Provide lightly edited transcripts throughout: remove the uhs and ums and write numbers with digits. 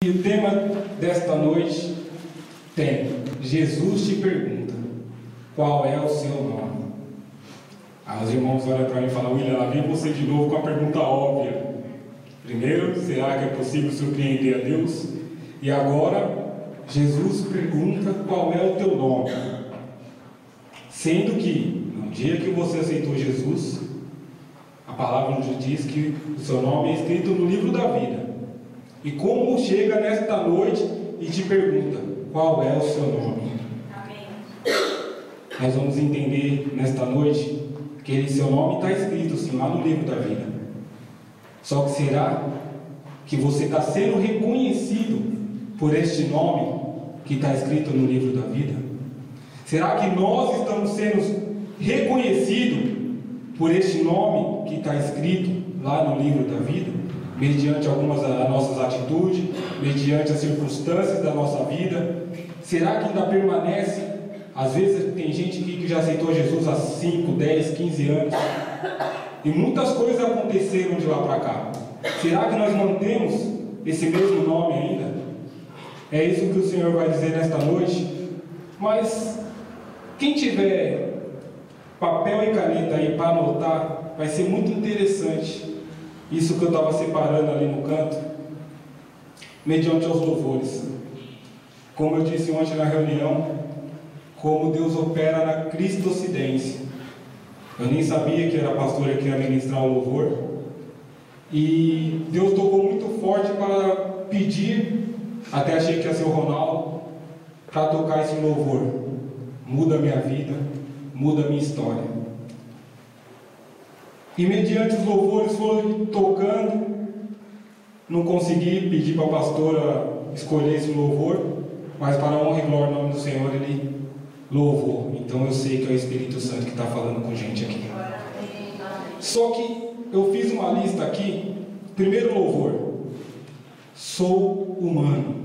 E o tema desta noite tem: Jesus te pergunta, qual é o seu nome? Os irmãos olham para mim e falam: William, lá vem você de novo com a pergunta óbvia. Primeiro, será que é possível surpreender a Deus? E agora, Jesus pergunta qual é o teu nome. Sendo que, no dia que você aceitou Jesus, a palavra nos diz que o seu nome é escrito no livro da vida. E como chega nesta noite e te pergunta, qual é o seu nome? Amém. Nós vamos entender nesta noite que seu nome está escrito sim lá no livro da vida. Só que será que você está sendo reconhecido por este nome que está escrito no livro da vida? Será que nós estamos sendo reconhecidos por este nome que está escrito lá no livro da vida? Mediante algumas das nossas atitudes, mediante as circunstâncias da nossa vida? Será que ainda permanece? Às vezes tem gente aqui que já aceitou Jesus há 5, 10, 15 anos e muitas coisas aconteceram de lá para cá. Será que nós mantemos esse mesmo nome ainda? É isso que o Senhor vai dizer nesta noite. Mas quem tiver papel e caneta aí para anotar, vai ser muito interessante isso que eu estava separando ali no canto, mediante os louvores. Como eu disse ontem na reunião, como Deus opera na cristocidência. Eu nem sabia que era a pastora que ia ministrar o louvor, e Deus tocou muito forte para pedir, até achei que ia ser o Ronaldo, para tocar esse louvor. Muda a minha vida, muda a minha história. E mediante os louvores foram tocando, não consegui pedir para a pastora escolher esse louvor, mas para a honra e glória do nome do Senhor, ele louvou. Então eu sei que é o Espírito Santo que está falando com gente aqui. Só que eu fiz uma lista aqui. Primeiro louvor: sou humano.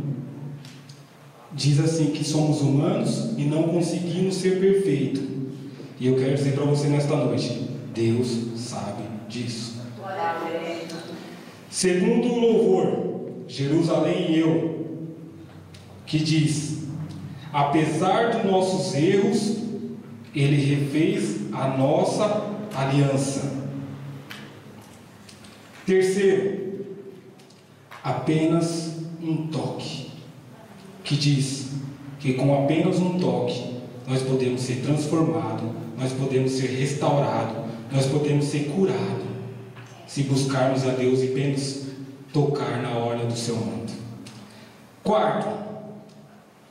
Diz assim que somos humanos e não conseguimos ser perfeitos. E eu quero dizer para você nesta noite, Deus sabe disso. Segundo louvor, Jerusalém e eu, que diz: apesar dos nossos erros, Ele refez a nossa aliança. Terceiro, apenas um toque, que diz que com apenas um toque nós podemos ser transformados, nós podemos ser restaurados, nós podemos ser curados, se buscarmos a Deus e apenas tocar na orla do seu manto. Quarto,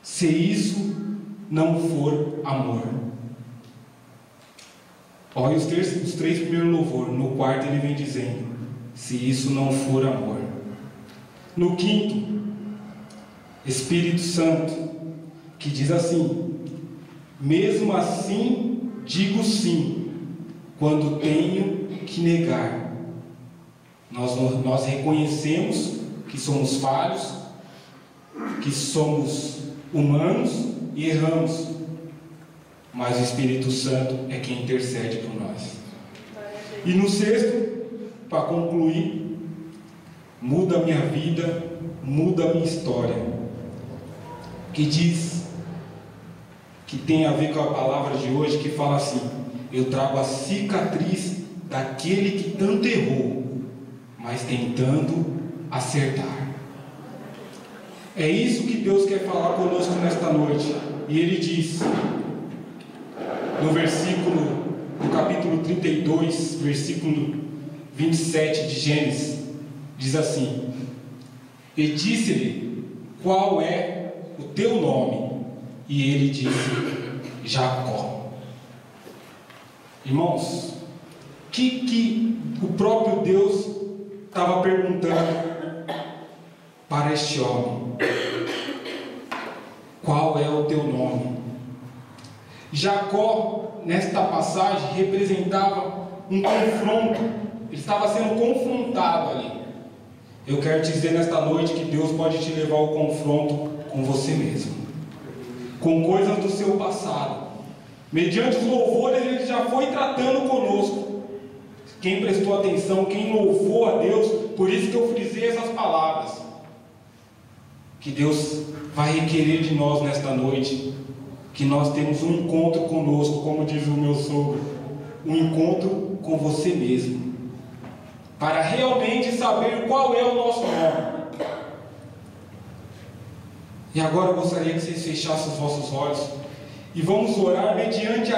se isso não for amor. Olha os três primeiros louvores. No quarto ele vem dizendo: se isso não for amor. No quinto, Espírito Santo, que diz assim: mesmo assim digo sim, quando tenho que negar. Nós reconhecemos que somos falhos, que somos humanos e erramos, mas o Espírito Santo é quem intercede por nós. E no sexto, para concluir, muda a minha vida, muda a minha história, que diz, que tem a ver com a palavra de hoje, que fala assim: eu trago a cicatriz daquele que tanto errou, mas tentando acertar. É isso que Deus quer falar conosco nesta noite. E Ele diz, no versículo, no capítulo 32, versículo 27 de Gênesis, diz assim: e disse-lhe, qual é o teu nome? E ele disse, Jacó. Irmãos, que o próprio Deus estava perguntando para este homem: qual é o teu nome? Jacó, nesta passagem, representava um confronto. Ele estava sendo confrontado ali. Eu quero te dizer nesta noite que Deus pode te levar ao confronto com você mesmo, com coisas do seu passado. Mediante os louvores, Ele já foi tratando conosco. Quem prestou atenção, quem louvou a Deus, por isso que eu frisei essas palavras. que Deus vai requerer de nós nesta noite, que nós temos um encontro conosco, como diz o meu sogro, um encontro com você mesmo, para realmente saber qual é o nosso nome. E agora eu gostaria que vocês fechassem os vossos olhos e vamos orar mediante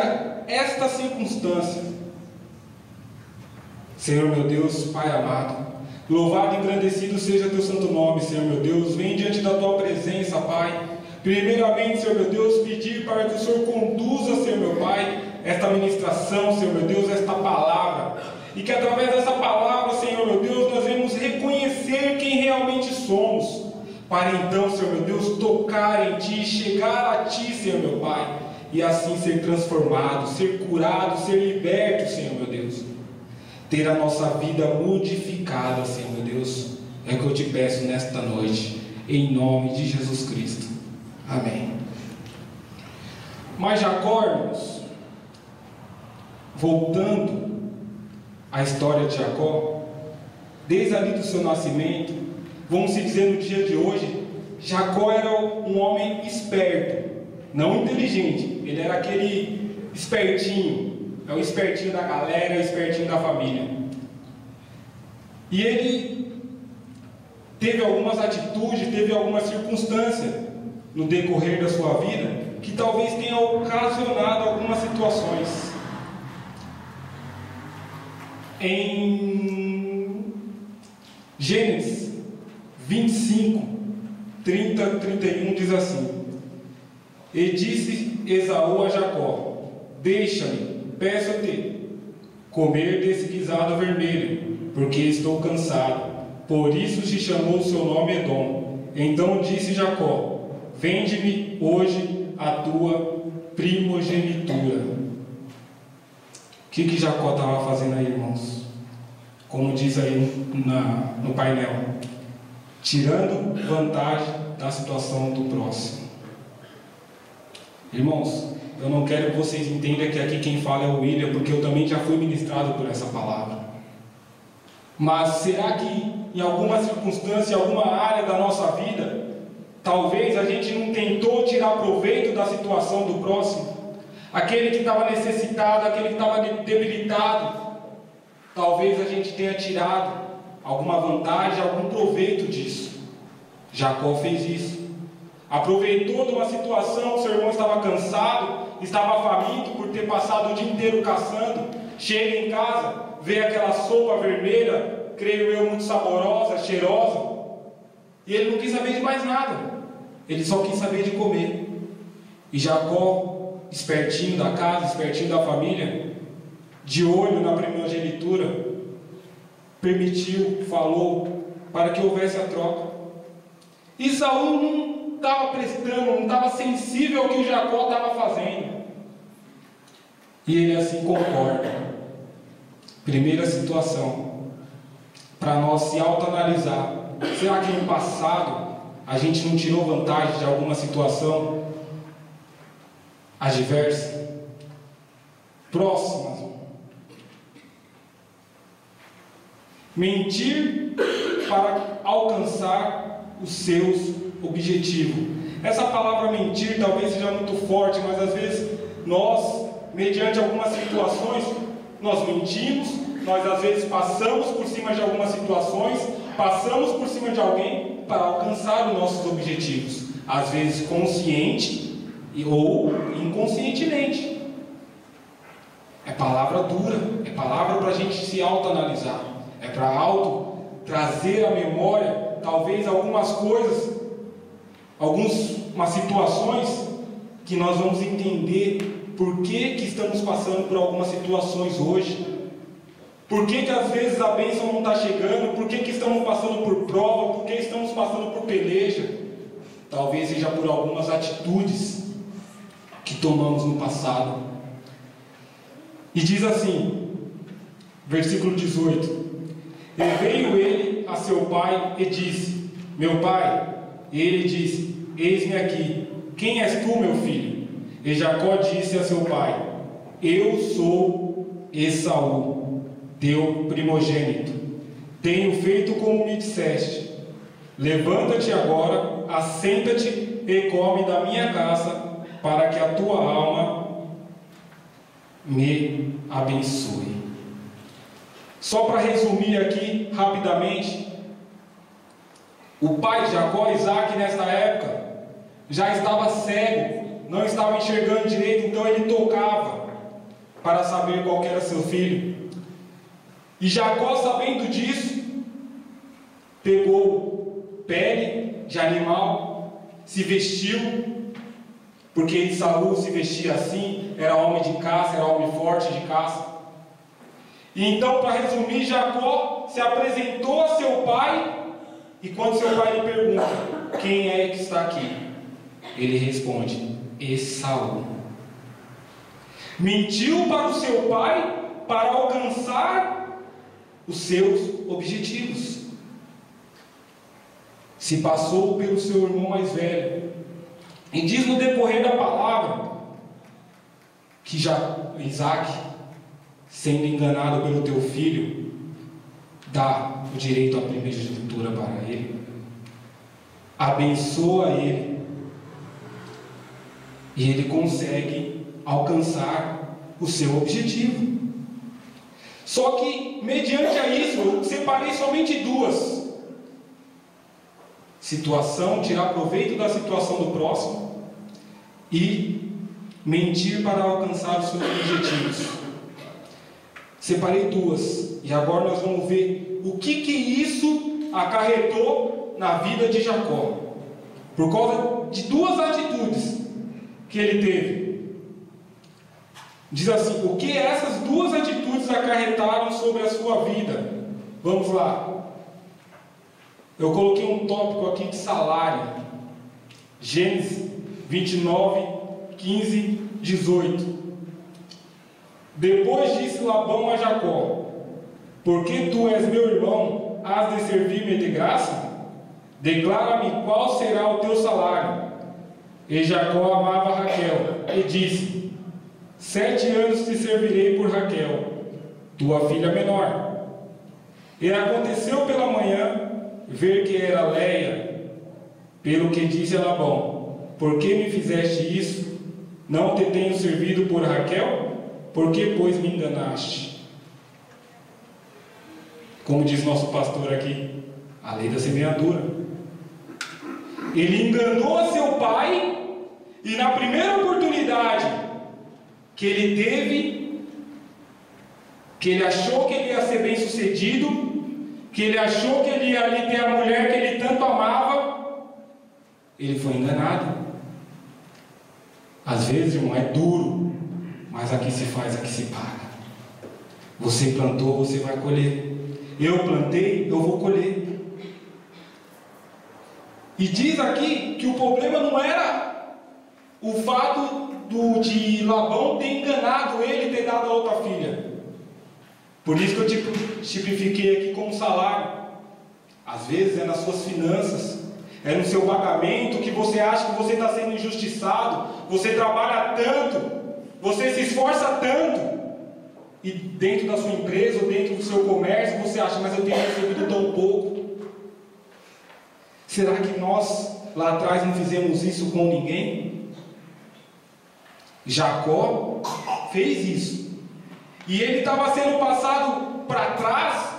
esta circunstância. Senhor meu Deus, Pai amado, louvado e engrandecido seja teu santo nome, Senhor meu Deus. Vem diante da tua presença, Pai. Primeiramente, Senhor meu Deus, pedir para que o Senhor conduza, Senhor meu Pai, esta ministração, Senhor meu Deus, esta palavra. E que através dessa palavra, Senhor meu Deus, nós vamos reconhecer quem realmente somos. Para então, Senhor meu Deus, tocar em Ti, chegar a Ti, Senhor meu Pai. E assim ser transformado, ser curado, ser liberto, Senhor meu Deus. Ter a nossa vida modificada, Senhor meu Deus. É o que eu te peço nesta noite, em nome de Jesus Cristo. Amém. Mas Jacó, irmãos, voltando à história de Jacó, desde ali do seu nascimento, vamos se dizer no dia de hoje, Jacó era um homem esperto, não inteligente. Ele era aquele espertinho, é o espertinho da galera, o espertinho da família. E ele teve algumas atitudes, teve algumas circunstâncias no decorrer da sua vida que talvez tenha ocasionado algumas situações. Em Gênesis 25, 30, 31 diz assim: E disse Esaú a Jacó: Deixa-me, peço-te, comer desse guisado vermelho, porque estou cansado. Por isso se chamou o seu nome Edom. Então disse Jacó: Vende-me hoje a tua primogenitura. O que Jacó estava fazendo aí, irmãos? Como diz aí no painel, tirando vantagem da situação do próximo. Irmãos, eu não quero que vocês entendam que aqui quem fala é o William, porque eu também já fui ministrado por essa palavra. Mas será que em alguma circunstância, em alguma área da nossa vida, talvez a gente não tentou tirar proveito da situação do próximo? Aquele que estava necessitado, aquele que estava debilitado, talvez a gente tenha tirado alguma vantagem, algum proveito disso. Jacó fez isso. Aproveitou de uma situação que seu irmão estava cansado, estava faminto por ter passado o dia inteiro caçando. Chega em casa, vê aquela sopa vermelha, creio eu, muito saborosa, cheirosa, e ele não quis saber de mais nada. Ele só quis saber de comer. E Jacó, espertinho da casa, espertinho da família, de olho na primogenitura, permitiu, falou, para que houvesse a troca. E Saul não estava prestando, não estava sensível ao que o Jacó estava fazendo. E ele assim concorda. Primeira situação, para nós se autoanalisar. Será que no passado a gente não tirou vantagem de alguma situação adversa? Próxima. Mentir para alcançar os seus objetivos. Essa palavra mentir talvez seja muito forte, mas às vezes nós, mediante algumas situações, nós mentimos, nós às vezes passamos por cima de algumas situações, passamos por cima de alguém para alcançar os nossos objetivos, às vezes consciente ou inconscientemente. É palavra dura, é palavra para a gente se autoanalisar, é para trazer à memória talvez algumas coisas, algumas situações que nós vamos entender por que estamos passando por algumas situações hoje. Por que às vezes a bênção não está chegando? Por que estamos passando por prova? Por que estamos passando por peleja? Talvez seja por algumas atitudes que tomamos no passado. E diz assim, versículo 18: E veio ele a seu pai e disse: Meu pai. E ele disse: Eis-me aqui. Quem és tu, meu filho? E Jacó disse a seu pai: Eu sou Esaú, teu primogênito. Tenho feito como me disseste. Levanta-te agora, assenta-te e come da minha casa, para que a tua alma me abençoe. Só para resumir aqui rapidamente, o pai de Jacó, Isaac, nessa época, já estava cego, não estava enxergando direito, então ele tocava para saber qual era seu filho. E Jacó, sabendo disso, pegou pele de animal, se vestiu, porque Esaú se vestia assim, era homem de caça, era homem forte de caça. E então, para resumir, Jacó se apresentou a seu pai, e quando seu pai lhe pergunta: quem é que está aqui? Ele responde: Esaú. Mentiu para o seu pai para alcançar os seus objetivos. Se passou pelo seu irmão mais velho. E diz no decorrer da palavra que Isaac, sendo enganado pelo teu filho, dá o direito à primogenitura para ele, abençoa ele, e ele consegue alcançar o seu objetivo. Só que, mediante a isso, eu separei somente duas: situação, tirar proveito da situação do próximo, e mentir para alcançar os seus objetivos. Separei duas, e agora nós vamos ver o que isso acarretou na vida de Jacó, por causa de duas atitudes que ele teve. Diz assim: o que essas duas atitudes acarretaram sobre a sua vida? Vamos lá. Eu coloquei um tópico aqui de salário. Gênesis 29, 15, 18. Depois disse Labão a Jacó: porque tu és meu irmão, has de servir-me de graça? Declara-me qual será o teu salário. E Jacó amava Raquel, e disse: 7 anos te servirei por Raquel, tua filha menor. E aconteceu pela manhã ver que era Léia, pelo que disse a Labão: por que me fizeste isso? Não te tenho servido por Raquel? Por que, pois, me enganaste? Como diz nosso pastor aqui, a lei da semeadura. Ele enganou a seu pai, e na primeira oportunidade que ele teve, que ele achou que ele ia ser bem sucedido, que ele achou que ele ia ali ter a mulher que ele tanto amava, ele foi enganado. Às vezes, irmão, é duro, mas aqui se faz, aqui se paga. Você plantou, você vai colher. Eu plantei, eu vou colher. E diz aqui que o problema não era o fato de Labão ter enganado ele e ter dado a outra filha. Por isso que eu tipifiquei aqui como salário. Às vezes é nas suas finanças, é no seu pagamento, que você acha que você está sendo injustiçado. Você trabalha tanto, você se esforça tanto, e dentro da sua empresa ou dentro do seu comércio você acha: mas eu tenho recebido tão pouco. Será que nós lá atrás não fizemos isso com ninguém? Jacó fez isso, e ele estava sendo passado para trás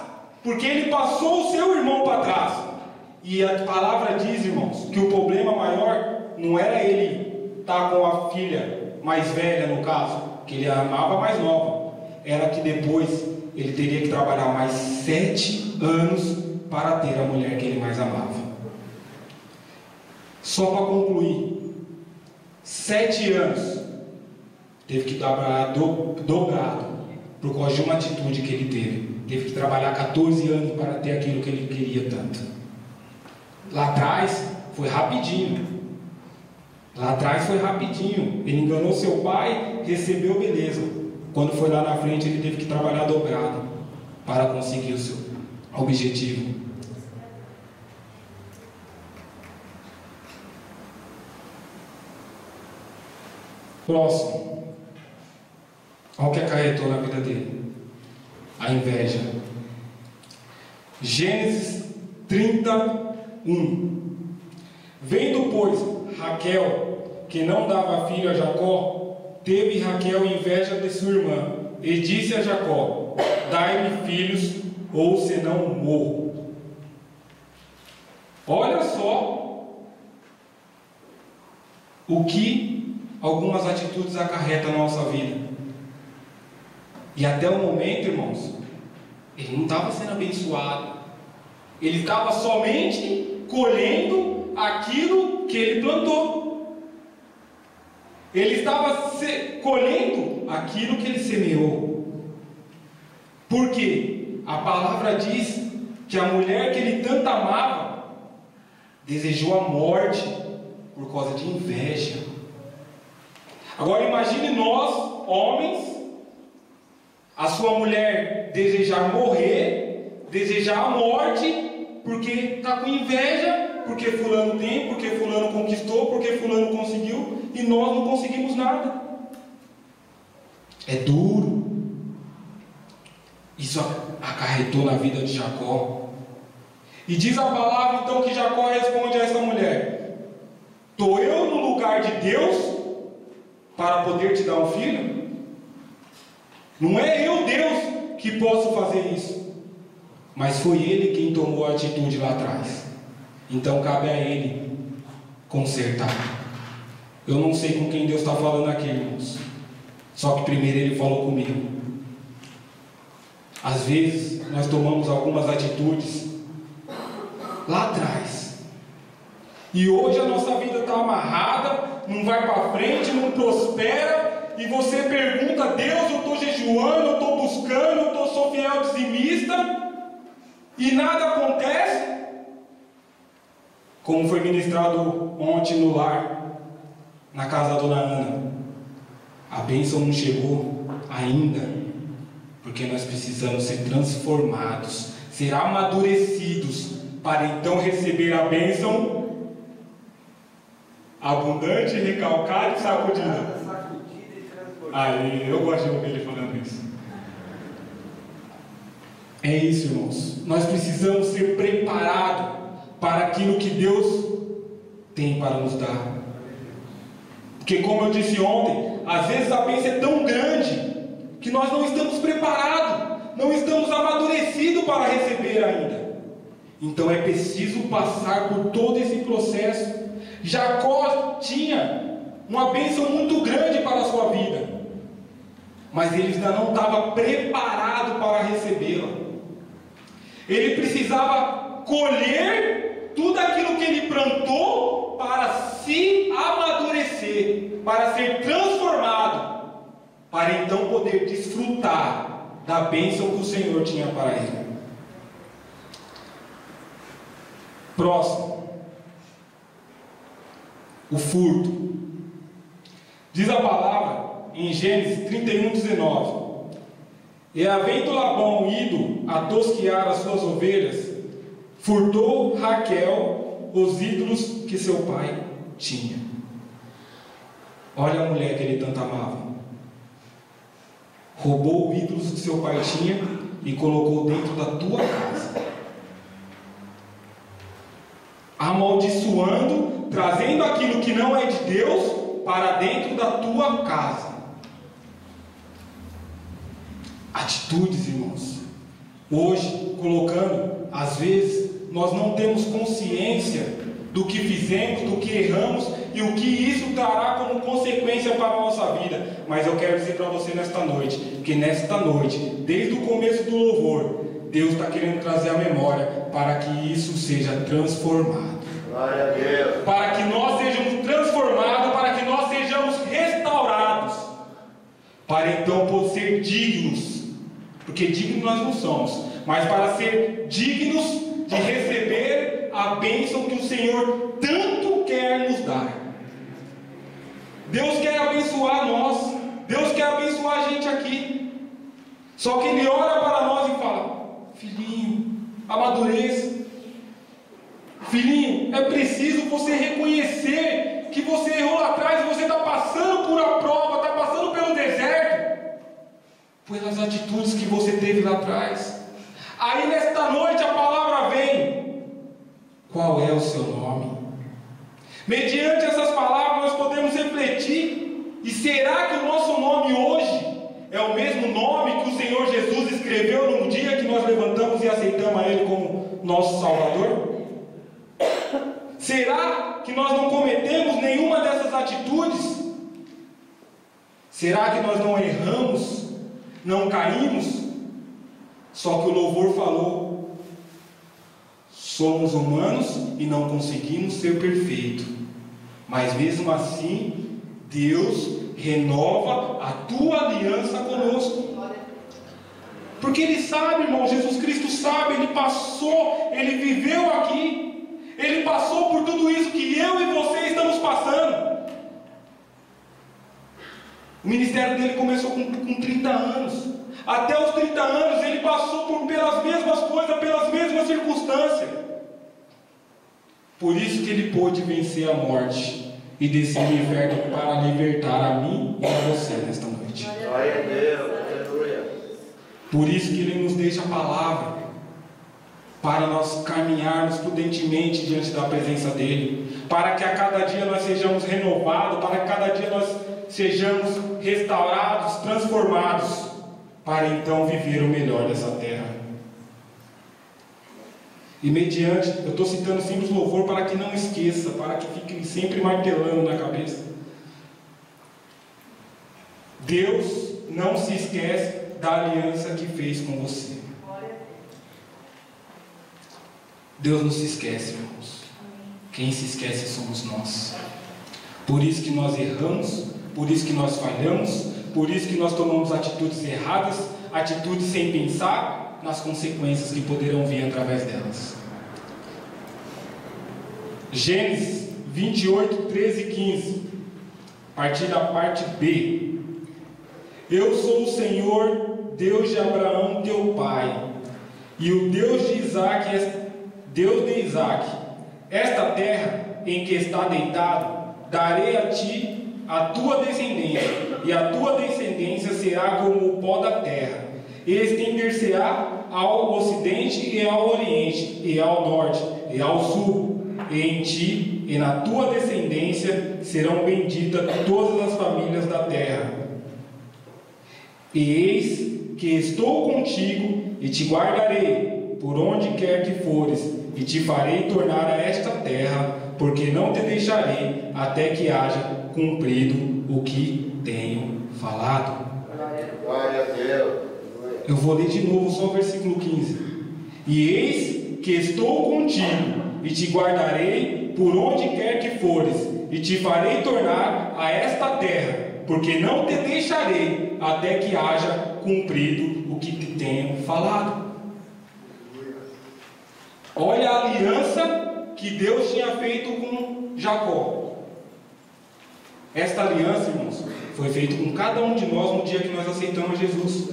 porque ele passou o seu irmão para trás. E a palavra diz, irmãos, que o problema maior não era ele estar com a filha mais velha, no caso, que ele amava a mais nova, era que depois ele teria que trabalhar mais 7 anos para ter a mulher que ele mais amava. Só para concluir, 7 anos teve que trabalhar dobrado por causa de uma atitude que ele teve. Teve que trabalhar 14 anos para ter aquilo que ele queria tanto. Lá atrás foi rapidinho. Ele enganou seu pai, recebeu beleza. Quando foi lá na frente, ele teve que trabalhar dobrado para conseguir o seu objetivo. Próximo. Olha o que acarretou na vida dele: a inveja. Gênesis 30, 1. Vendo, pois, Raquel, que não dava filho a Jacó, teve Raquel inveja de sua irmã, e disse a Jacó: dai-me filhos, ou senão morro. Olha só o que algumas atitudes acarretam na nossa vida. E até o momento, irmãos, ele não estava sendo abençoado. Ele estava somente colhendo aquilo que ele plantou. Ele estava colhendo aquilo que ele semeou. Por quê? A palavra diz que a mulher que ele tanto amava desejou a morte por causa de inveja. Agora imagine nós, homens, a sua mulher desejar morrer, desejar a morte, porque está com inveja, porque fulano tem, porque fulano conquistou, porque fulano conseguiu, e nós não conseguimos nada. É duro. Isso acarretou na vida de Jacó. E diz a palavra então que Jacó responde a essa mulher: estou eu no lugar de Deus para poder te dar um filho? Não é eu, Deus, que posso fazer isso, mas foi ele quem tomou a atitude lá atrás. Então cabe a ele consertar. Eu não sei com quem Deus está falando aqui, irmãos, só que primeiro ele falou comigo. Às vezes nós tomamos algumas atitudes lá atrás, e hoje a nossa vida está amarrada, não vai para frente, não prospera, e você pergunta: Deus, eu estou jejuando, eu estou buscando, eu sou fiel dizimista, e nada acontece. Como foi ministrado ontem no lar, na casa da dona Ana, a bênção não chegou ainda, porque nós precisamos ser transformados, ser amadurecidos, para então receber a bênção abundante, recalcada e sacudida. Aí, eu gosto de ouvir ele falando isso. É isso, irmãos. Nós precisamos ser preparados para aquilo que Deus tem para nos dar. Porque, como eu disse ontem, às vezes a bênção é tão grande que nós não estamos preparados, não estamos amadurecidos para receber ainda. Então é preciso passar por todo esse processo. Jacó tinha uma bênção muito grande para a sua vida, mas ele ainda não estava preparado para recebê-la. Ele precisava colher tudo aquilo que ele plantou para se amadurecer, para ser transformado, para então poder desfrutar da bênção que o Senhor tinha para ele. Próximo, o furto. Diz a palavra em Gênesis 31:19: e havendo Labão ido a tosquiar as suas ovelhas, furtou Raquel os ídolos que seu pai tinha. Olha a mulher que ele tanto amava. Roubou os ídolos que seu pai tinha e colocou dentro da tua casa, amaldiçoando, trazendo aquilo que não é de Deus para dentro da tua casa. Atitudes, irmãos. Hoje, colocando, às vezes, nós não temos consciência do que fizemos, do que erramos e o que isso trará como consequência para a nossa vida. Mas eu quero dizer para você nesta noite, que nesta noite, desde o começo do louvor, Deus está querendo trazer a memória para que isso seja transformado. Glória a Deus. Para que nós sejamos transformados, para que nós sejamos restaurados, para então poder ser dignos, porque dignos nós não somos, mas para ser dignos de receber a bênção que o Senhor tanto quer nos dar. Deus quer abençoar nós, Deus quer abençoar a gente aqui, só que Ele olha para nós e fala: filhinho, amadureça. Filhinho, é preciso você reconhecer que você errou lá atrás, e você está passando por a prova, está passando pelo deserto, pelas atitudes que você teve lá atrás. Aí nesta noite a palavra vem qual é o seu nome? Mediante essas palavras nós podemos refletir, e será que o nosso nome hoje é o mesmo nome que o Senhor Jesus escreveu no dia que nós levantamos e aceitamos a Ele como nosso Salvador? Será que nós não cometemos nenhuma dessas atitudes? Será que nós não erramos, não caímos? Só que o louvor falou: somos humanos e não conseguimos ser perfeitos, mas mesmo assim Deus renova a tua aliança conosco. Porque Ele sabe, irmão, Jesus Cristo sabe, Ele passou, Ele viveu aqui, Ele passou por tudo isso que eu e você estamos passando. O ministério dele começou com 30 anos. Até os 30 anos ele passou pelas mesmas coisas, pelas mesmas circunstâncias. Por isso que ele pôde vencer a morte e descer no inferno para libertar a mim e a você nesta noite. Glória a Deus, aleluia. Por isso que ele nos deixa a palavra, para nós caminharmos prudentemente diante da presença dele, para que a cada dia nós sejamos renovados, para que a cada dia nós sejamos restaurados, transformados, para então viver o melhor dessa terra. E mediante, eu estou citando simples louvor para que não esqueça, para que fique sempre martelando na cabeça. Deus não se esquece da aliança que fez com você. Deus não se esquece, irmãos. Quem se esquece somos nós. Por isso que nós erramos, por isso que nós falhamos, por isso que nós tomamos atitudes erradas, atitudes sem pensar nas consequências que poderão vir através delas. Gênesis 28, 13 e 15, a partir da parte B. Eu sou o Senhor, Deus de Abraão, teu pai, e o Deus de Isaque, Deus de Isaque. Esta terra em que está deitado, darei a ti, a tua descendência, e a tua descendência será como o pó da terra, e estender-se-á ao ocidente e ao oriente, e ao norte, e ao sul, e em ti e na tua descendência serão benditas todas as famílias da terra. E eis que estou contigo, e te guardarei, por onde quer que fores, e te farei tornar a esta terra, porque não te deixarei, até que haja cumprido o que tenho falado. Glória a Deus. Eu vou ler de novo só o versículo 15. E eis que estou contigo, e te guardarei por onde quer que fores, e te farei tornar a esta terra, porque não te deixarei, até que haja cumprido o que te tenho falado. Olha a aliança que Deus tinha feito com Jacó. Esta aliança, irmãos, foi feita com cada um de nós no dia que nós aceitamos Jesus.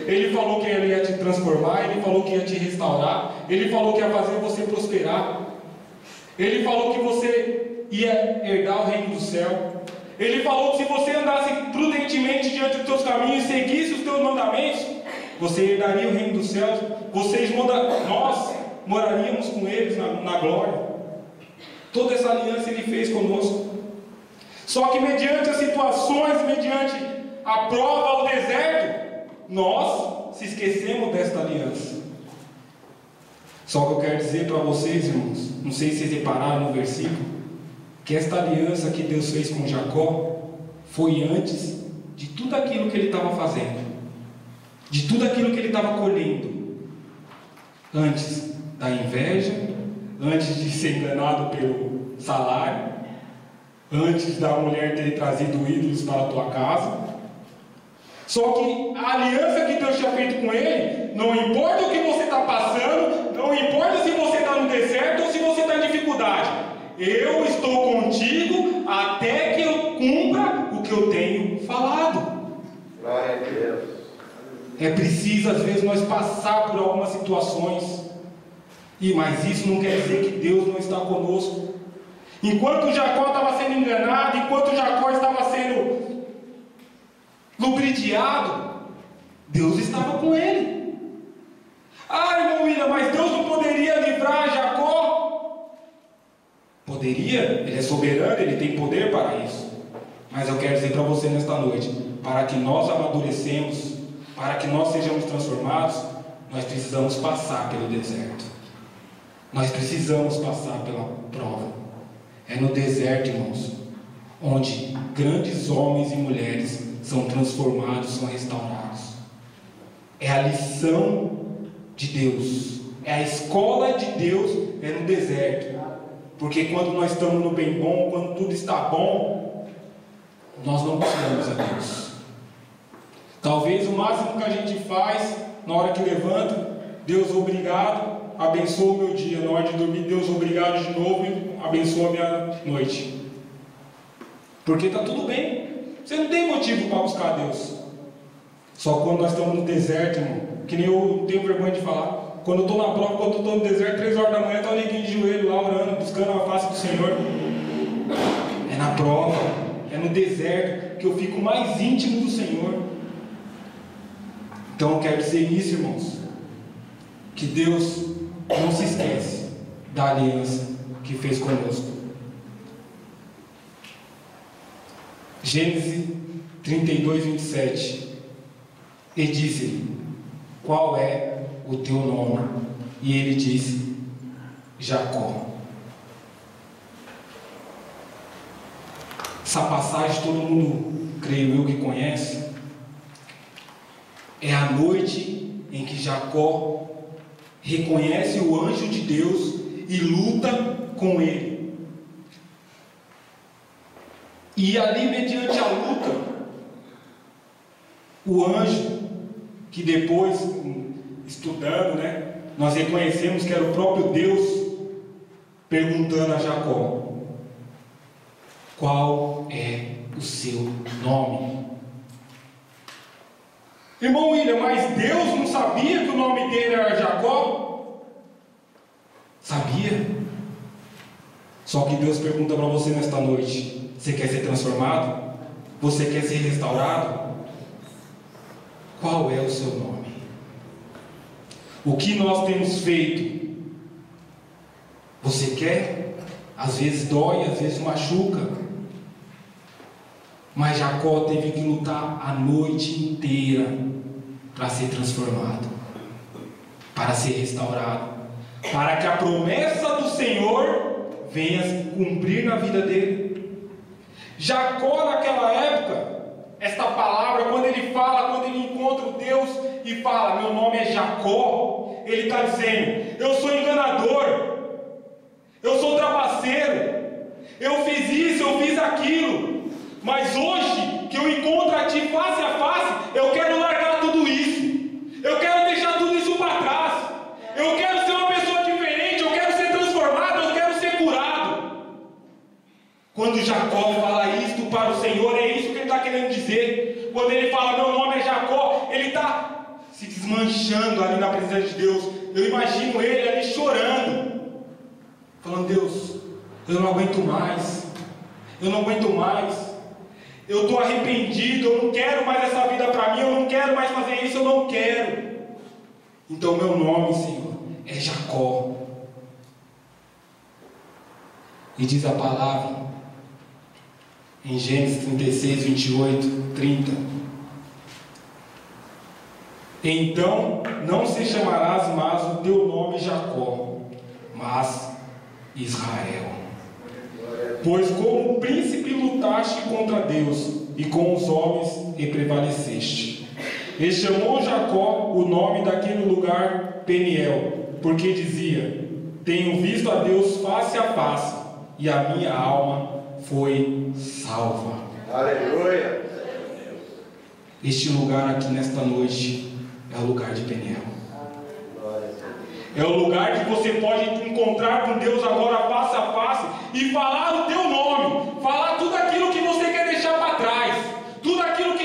Ele falou que Ele ia te transformar, Ele falou que ia te restaurar, Ele falou que ia fazer você prosperar, Ele falou que você ia herdar o reino do céu, Ele falou que se você andasse prudentemente diante dos teus caminhos e seguisse os teus mandamentos, você herdaria o reino dos céus, nós moraríamos com eles na glória. Toda essa aliança Ele fez conosco. Só que mediante as situações, mediante a prova ao deserto, nós se esquecemos desta aliança. Só que eu quero dizer para vocês, irmãos, não sei se vocês repararam no versículo, que esta aliança que Deus fez com Jacó foi antes de tudo aquilo que ele estava fazendo, de tudo aquilo que ele estava colhendo, antes da inveja, antes de ser enganado pelo salário, antes da mulher ter trazido ídolos para a tua casa. Só que a aliança que Deus tinha feito com ele, não importa o que você está passando, não importa se você está no deserto ou se você está em dificuldade, eu estou contigo até que eu cumpra o que eu tenho falado. Glória a Deus. É preciso às vezes nós passar por algumas situações, mas isso não quer dizer que Deus não está conosco. Enquanto Jacó estava sendo enganado, enquanto Jacó estava sendo lubridiado, Deus estava com ele. Ah, irmão William, mas Deus não poderia livrar Jacó? Poderia, Ele é soberano, Ele tem poder para isso. Mas eu quero dizer para você nesta noite, para que nós amadurecemos, para que nós sejamos transformados, nós precisamos passar pelo deserto. Nós precisamos passar pela prova. É no deserto, irmãos, onde grandes homens e mulheres são transformados, são restaurados. É a lição de Deus, é a escola de Deus, é no deserto. Porque quando nós estamos no bem bom, quando tudo está bom, nós não buscamos a Deus. Talvez o máximo que a gente faz na hora que levanta, Deus obrigado, abençoa o meu dia. Na hora de dormir, Deus obrigado de novo e abençoa a minha noite. Porque está tudo bem. Você não tem motivo para buscar a Deus. Só quando nós estamos no deserto, irmão, que nem eu não tenho vergonha de falar. Quando eu estou na prova, quando eu estou no deserto, 3 horas da manhã, está o neguinho de joelho lá orando, buscando a face do Senhor. É na prova, é no deserto que eu fico mais íntimo do Senhor. Então eu quero dizer isso, irmãos, que Deus não se esquece da aliança que fez conosco. Gênesis 32, 27. E disse-lhe: qual é o teu nome? E ele disse: Jacó. Essa passagem todo mundo, creio eu, que conhece. É a noite em que Jacó reconhece o anjo de Deus e luta com ele. E ali, mediante a luta, o anjo, que depois, estudando, nós reconhecemos que era o próprio Deus perguntando a Jacó: qual é o seu nome? Irmão William, mas Deus não sabia que o nome dele era Jacó? Sabia. Só que Deus pergunta para você nesta noite: você quer ser transformado? Você quer ser restaurado? Qual é o seu nome? O que nós temos feito? Você quer? Às vezes dói, às vezes machuca. Mas Jacó teve que lutar a noite inteira para ser transformado, para ser restaurado, para que a promessa do Senhor venha se cumprir na vida dele. Jacó, naquela época, esta palavra, quando ele fala, quando ele encontra o Deus e fala: meu nome é Jacó, ele está dizendo: eu sou enganador, eu sou trapaceiro, eu fiz isso, eu fiz aquilo, mas hoje que eu encontro a ti face a face, eu quero largar tudo isso, eu quero deixar tudo isso para trás, eu quero ser uma pessoa diferente, eu quero ser transformado, eu quero ser curado. Quando Jacó fala isto para o Senhor, é isso que ele está querendo dizer. Quando ele fala: meu nome é Jacó, ele está se desmanchando ali na presença de Deus. Eu imagino ele ali chorando, falando: Deus, eu não aguento mais, eu não aguento mais, eu estou arrependido, eu não quero mais essa vida para mim, eu não quero mais fazer isso, eu não quero. Então meu nome, Senhor, é Jacó. E diz a palavra em Gênesis 36, 28, 30: então não se chamarás mais o teu nome Jacó, mas Israel, pois como príncipe lutaste contra Deus e com os homens e prevaleceste. E chamou Jacó o nome daquele lugar Peniel, porque dizia: tenho visto a Deus face a face, e a minha alma foi salva. Aleluia. Este lugar aqui nesta noite é o lugar de Peniel. É o lugar que você pode encontrar com Deus agora face a face e falar o teu nome, falar tudo aquilo que você quer deixar para trás, tudo aquilo